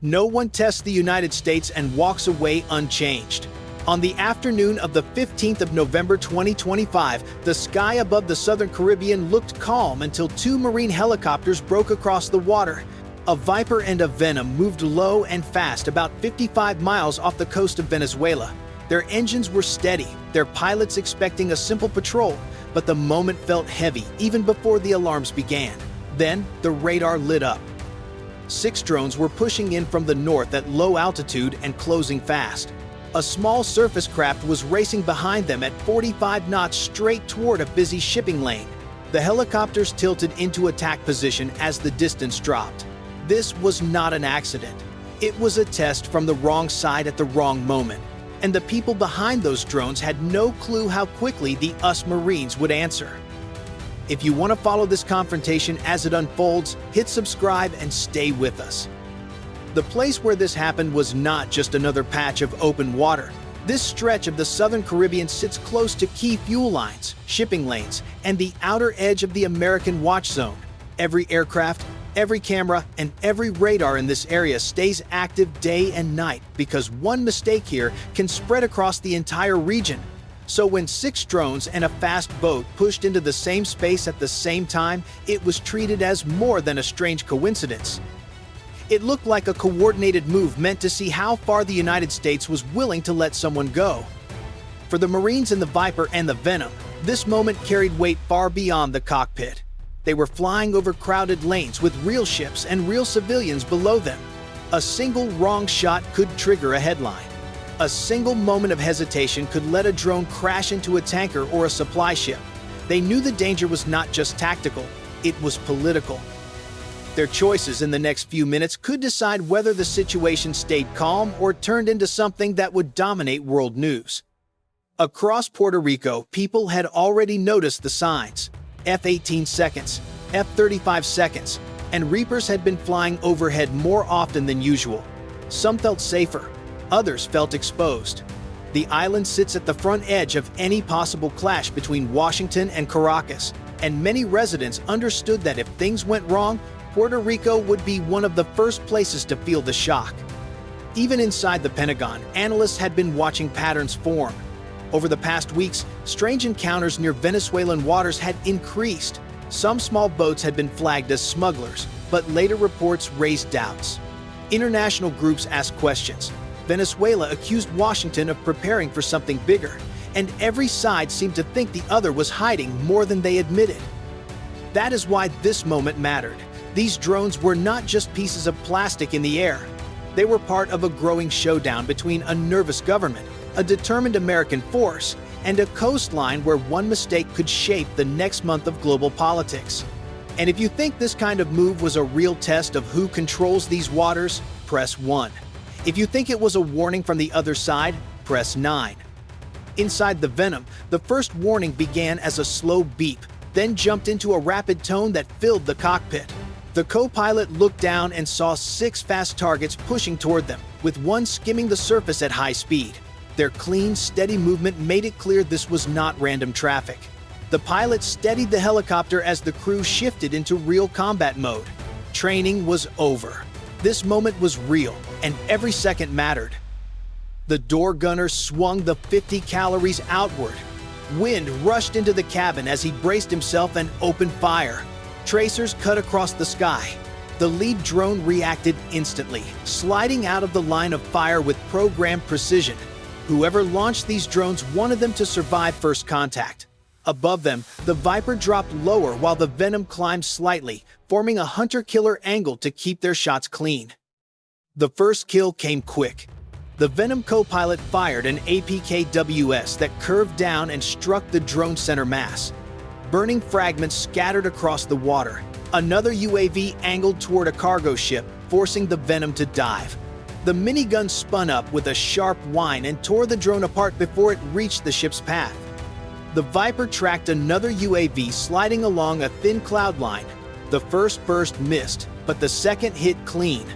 No one tests the United States and walks away unchanged. On the afternoon of the 15th of November 2025, the sky above the southern Caribbean looked calm until two Marine helicopters broke across the water. A Viper and a Venom moved low and fast about 55 miles off the coast of Venezuela. Their engines were steady, their pilots expecting a simple patrol, but the moment felt heavy even before the alarms began. Then, the radar lit up. 6 drones were pushing in from the north at low altitude and closing fast. A small surface craft was racing behind them at 45 knots straight toward a busy shipping lane. The helicopters tilted into attack position as the distance dropped. This was not an accident. It was a test from the wrong side at the wrong moment. And the people behind those drones had no clue how quickly the US Marines would answer. If you want to follow this confrontation as it unfolds, hit subscribe and stay with us. The place where this happened was not just another patch of open water. This stretch of the southern Caribbean sits close to key fuel lines, shipping lanes, and the outer edge of the American watch zone. Every aircraft, every camera, and every radar in this area stays active day and night because one mistake here can spread across the entire region. So when 6 drones and a fast boat pushed into the same space at the same time, it was treated as more than a strange coincidence. It looked like a coordinated move meant to see how far the United States was willing to let someone go. For the Marines in the Viper and the Venom, this moment carried weight far beyond the cockpit. They were flying over crowded lanes with real ships and real civilians below them. A single wrong shot could trigger a headline. A single moment of hesitation could let a drone crash into a tanker or a supply ship. They knew the danger was not just tactical, it was political. Their choices in the next few minutes could decide whether the situation stayed calm or turned into something that would dominate world news. Across Puerto Rico, people had already noticed the signs. F-18 seconds, F-35 seconds, and Reapers had been flying overhead more often than usual. Some felt safer, others felt exposed. The island sits at the front edge of any possible clash between Washington and Caracas, and many residents understood that if things went wrong, Puerto Rico would be one of the first places to feel the shock. Even inside the Pentagon, analysts had been watching patterns form. Over the past weeks, strange encounters near Venezuelan waters had increased. Some small boats had been flagged as smugglers, but later reports raised doubts. International groups asked questions. Venezuela accused Washington of preparing for something bigger, and every side seemed to think the other was hiding more than they admitted. That is why this moment mattered. These drones were not just pieces of plastic in the air. They were part of a growing showdown between a nervous government, a determined American force, and a coastline where one mistake could shape the next month of global politics. And if you think this kind of move was a real test of who controls these waters, press 1. If you think it was a warning from the other side, press 9. Inside the Venom, the first warning began as a slow beep, then jumped into a rapid tone that filled the cockpit. The co-pilot looked down and saw 6 fast targets pushing toward them, with one skimming the surface at high speed. Their clean, steady movement made it clear this was not random traffic. The pilot steadied the helicopter as the crew shifted into real combat mode. Training was over. This moment was real, and every second mattered. The door gunner swung the 50 calories outward. Wind rushed into the cabin as he braced himself and opened fire. Tracers cut across the sky. The lead drone reacted instantly, sliding out of the line of fire with programmed precision. Whoever launched these drones wanted them to survive first contact. Above them, the Viper dropped lower while the Venom climbed slightly, forming a hunter-killer angle to keep their shots clean. The first kill came quick. The Venom co-pilot fired an APKWS that curved down and struck the drone center mass. Burning fragments scattered across the water. Another UAV angled toward a cargo ship, forcing the Venom to dive. The minigun spun up with a sharp whine and tore the drone apart before it reached the ship's path. The Viper tracked another UAV sliding along a thin cloud line. The first burst missed, but the second hit clean.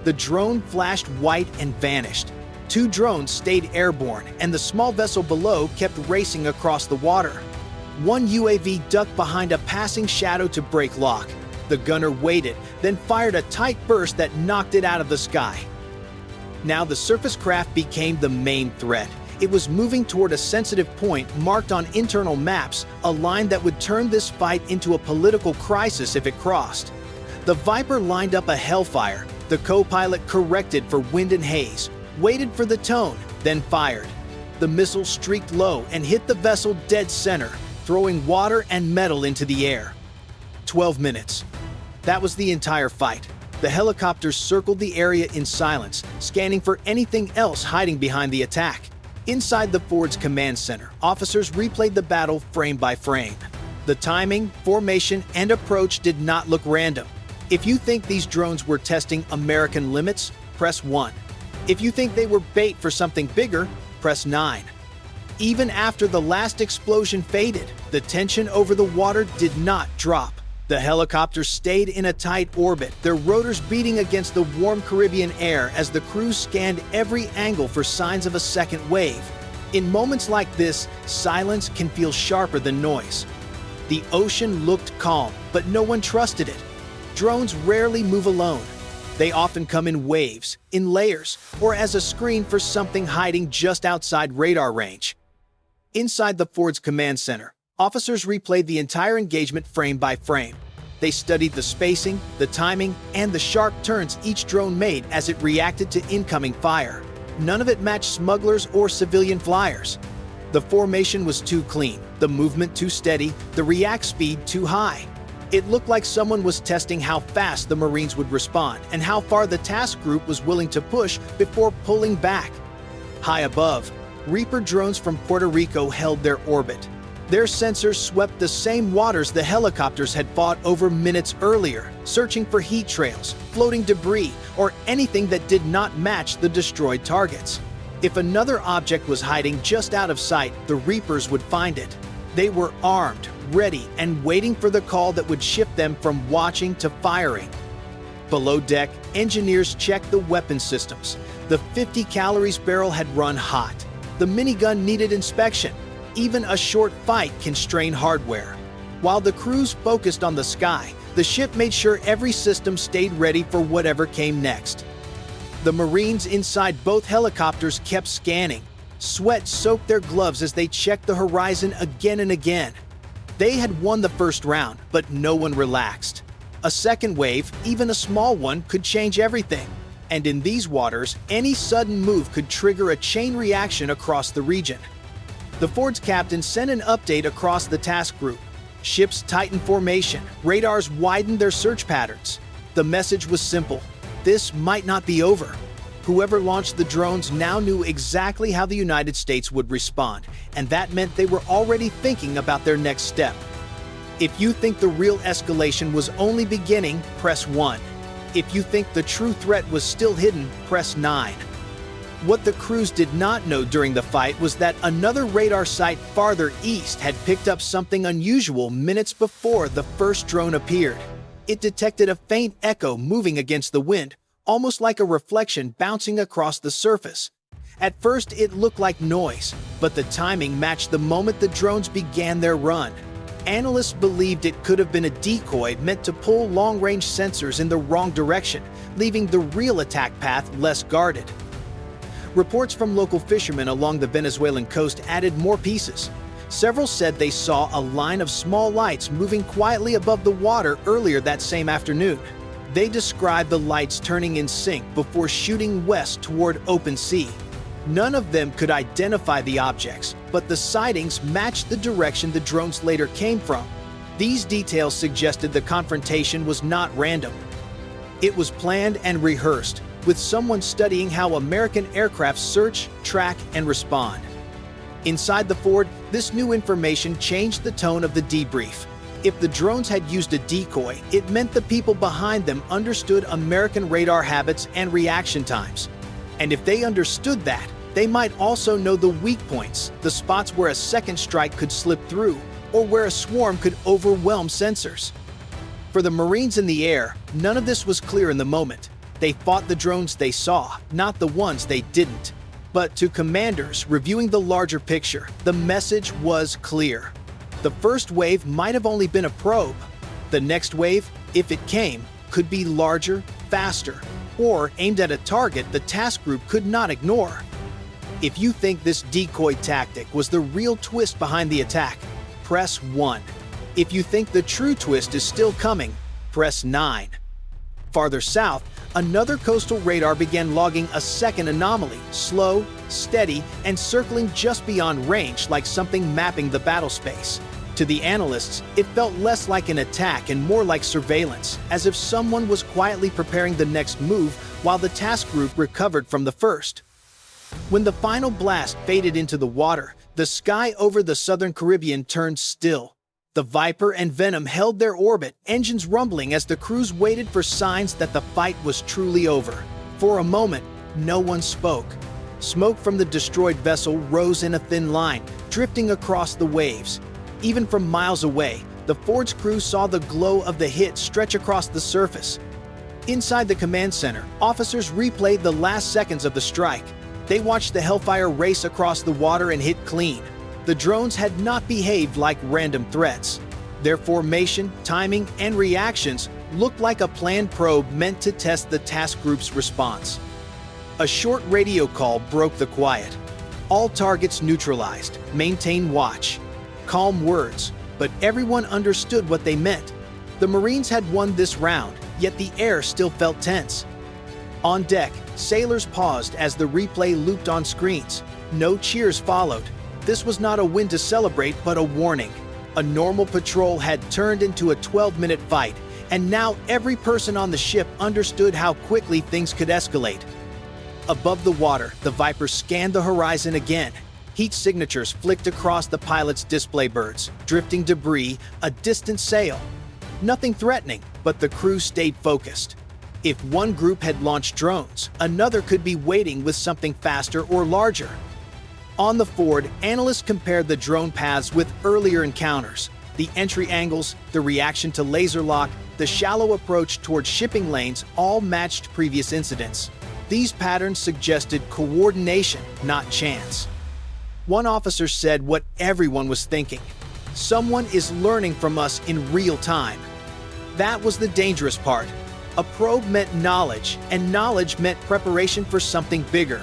The drone flashed white and vanished. 2 drones stayed airborne, and the small vessel below kept racing across the water. One UAV ducked behind a passing shadow to break lock. The gunner waited, then fired a tight burst that knocked it out of the sky. Now the surface craft became the main threat. It was moving toward a sensitive point marked on internal maps, a line that would turn this fight into a political crisis if it crossed. The Viper lined up a hellfire. The co-pilot corrected for wind and haze, waited for the tone, then fired. The missile streaked low and hit the vessel dead center, throwing water and metal into the air. 12 minutes. That was the entire fight. The helicopters circled the area in silence, scanning for anything else hiding behind the attack. Inside the Ford's command center, officers replayed the battle frame by frame. The timing, formation, and approach did not look random. If you think these drones were testing American limits, press 1. If you think they were bait for something bigger, press 9. Even after the last explosion faded, the tension over the water did not drop. The helicopters stayed in a tight orbit, their rotors beating against the warm Caribbean air as the crews scanned every angle for signs of a second wave. In moments like this, silence can feel sharper than noise. The ocean looked calm, but no one trusted it. Drones rarely move alone. They often come in waves, in layers, or as a screen for something hiding just outside radar range. Inside the Ford's command center, officers replayed the entire engagement frame by frame. They studied the spacing, the timing, and the sharp turns each drone made as it reacted to incoming fire. None of it matched smugglers or civilian flyers. The formation was too clean, the movement too steady, the react speed too high. It looked like someone was testing how fast the Marines would respond and how far the task group was willing to push before pulling back. High above, Reaper drones from Puerto Rico held their orbit. Their sensors swept the same waters the helicopters had fought over minutes earlier, searching for heat trails, floating debris, or anything that did not match the destroyed targets. If another object was hiding just out of sight, the Reapers would find it. They were armed, ready, and waiting for the call that would shift them from watching to firing. Below deck, engineers checked the weapon systems. The 50 calories barrel had run hot. The minigun needed inspection. Even a short fight can strain hardware. While the crews focused on the sky, the ship made sure every system stayed ready for whatever came next. The Marines inside both helicopters kept scanning. Sweat soaked their gloves as they checked the horizon again and again. They had won the first round, but no one relaxed. A second wave, even a small one, could change everything. And in these waters, any sudden move could trigger a chain reaction across the region. The Ford's captain sent an update across the task group. Ships tightened formation, radars widened their search patterns. The message was simple: this might not be over. Whoever launched the drones now knew exactly how the United States would respond, and that meant they were already thinking about their next step. If you think the real escalation was only beginning, press 1. If you think the true threat was still hidden, press 9. What the crews did not know during the fight was that another radar site farther east had picked up something unusual minutes before the first drone appeared. It detected a faint echo moving against the wind, almost like a reflection bouncing across the surface. At first, it looked like noise, but the timing matched the moment the drones began their run. Analysts believed it could have been a decoy meant to pull long-range sensors in the wrong direction, leaving the real attack path less guarded. Reports from local fishermen along the Venezuelan coast added more pieces. Several said they saw a line of small lights moving quietly above the water earlier that same afternoon. They described the lights turning in sync before shooting west toward open sea. None of them could identify the objects, but the sightings matched the direction the drones later came from. These details suggested the confrontation was not random. It was planned and rehearsed, with someone studying how American aircraft search, track, and respond. Inside the Ford, this new information changed the tone of the debrief. If the drones had used a decoy, it meant the people behind them understood American radar habits and reaction times. And if they understood that, they might also know the weak points, the spots where a second strike could slip through, or where a swarm could overwhelm sensors. For the Marines in the air, none of this was clear in the moment. They fought the drones they saw, not the ones they didn't. But to commanders reviewing the larger picture, the message was clear. The first wave might have only been a probe. The next wave If it came, could be larger, faster, or aimed at a target the task group could not ignore. If you think this decoy tactic was the real twist behind the attack, press 1. If you think the true twist is still coming, press 9. Farther south, another coastal radar began logging a second anomaly, slow, steady, and circling just beyond range like something mapping the battle space. To the analysts, it felt less like an attack and more like surveillance, as if someone was quietly preparing the next move while the task group recovered from the first. When the final blast faded into the water, the sky over the southern Caribbean turned still. The Viper and Venom held their orbit, engines rumbling as the crews waited for signs that the fight was truly over. For a moment, no one spoke. Smoke from the destroyed vessel rose in a thin line, drifting across the waves. Even from miles away, the Ford's crew saw the glow of the hit stretch across the surface. Inside the command center, officers replayed the last seconds of the strike. They watched the Hellfire race across the water and hit clean. The drones had not behaved like random threats. Their formation, timing, and reactions looked like a planned probe meant to test the task group's response. A short radio call broke the quiet. All targets neutralized. Maintain watch. Calm words, but everyone understood what they meant. The Marines had won this round, yet the air still felt tense. On deck, sailors paused as the replay looped on screens. No cheers followed. This was not a win to celebrate, but a warning. A normal patrol had turned into a 12-minute fight, and now every person on the ship understood how quickly things could escalate. Above the water, the Viper scanned the horizon again. Heat signatures flicked across the pilot's display boards, drifting debris, a distant sail. Nothing threatening, but the crew stayed focused. If one group had launched drones, another could be waiting with something faster or larger. On the Ford, analysts compared the drone paths with earlier encounters. The entry angles, the reaction to laser lock, the shallow approach towards shipping lanes all matched previous incidents. These patterns suggested coordination, not chance. One officer said what everyone was thinking. Someone is learning from us in real time. That was the dangerous part. A probe meant knowledge, and knowledge meant preparation for something bigger.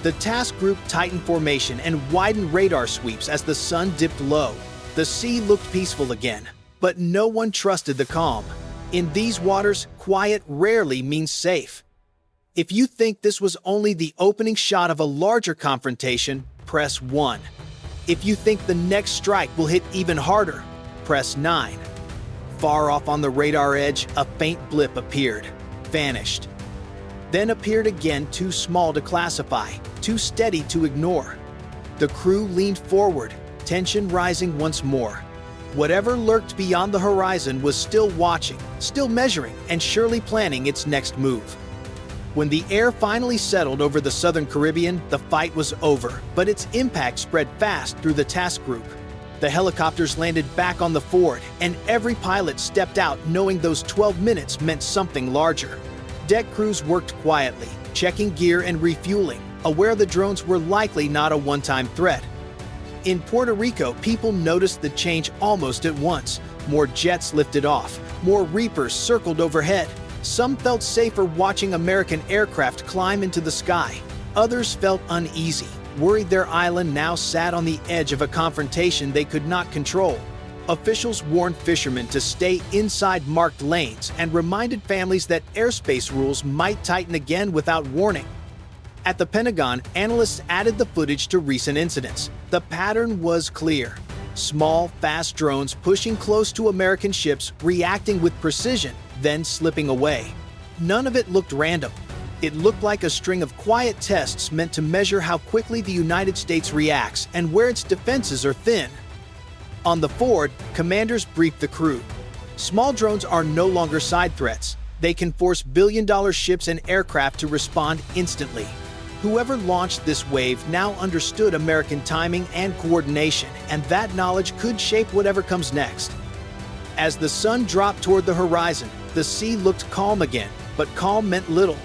The task group tightened formation and widened radar sweeps as the sun dipped low. The sea looked peaceful again, but no one trusted the calm. In these waters, quiet rarely means safe. If you think this was only the opening shot of a larger confrontation, press 1. If you think the next strike will hit even harder, press 9. Far off on the radar edge, a faint blip appeared, vanished. Then appeared again, too small to classify, too steady to ignore. The crew leaned forward, tension rising once more. Whatever lurked beyond the horizon was still watching, still measuring, and surely planning its next move. When the air finally settled over the southern Caribbean, the fight was over, but its impact spread fast through the task group. The helicopters landed back on the Ford, and every pilot stepped out knowing those 12 minutes meant something larger. Deck crews worked quietly, checking gear and refueling, aware the drones were likely not a one-time threat. In Puerto Rico, people noticed the change almost at once. More jets lifted off, more Reapers circled overhead. Some felt safer watching American aircraft climb into the sky. Others felt uneasy, worried their island now sat on the edge of a confrontation they could not control. Officials warned fishermen to stay inside marked lanes and reminded families that airspace rules might tighten again without warning. At the Pentagon, analysts added the footage to recent incidents. The pattern was clear. Small, fast drones pushing close to American ships, reacting with precision, then slipping away. None of it looked random. It looked like a string of quiet tests meant to measure how quickly the United States reacts and where its defenses are thin. On the Ford, commanders briefed the crew. Small drones are no longer side threats. They can force billion-dollar ships and aircraft to respond instantly. Whoever launched this wave now understood American timing and coordination, and that knowledge could shape whatever comes next. As the sun dropped toward the horizon, the sea looked calm again, but calm meant little.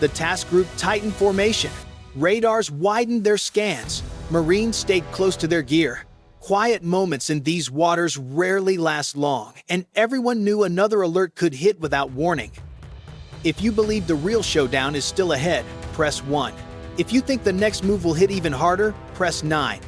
The task group tightened formation. Radars widened their scans. Marines stayed close to their gear. Quiet moments in these waters rarely last long, and everyone knew another alert could hit without warning. If you believe the real showdown is still ahead, press 1. If you think the next move will hit even harder, press 9.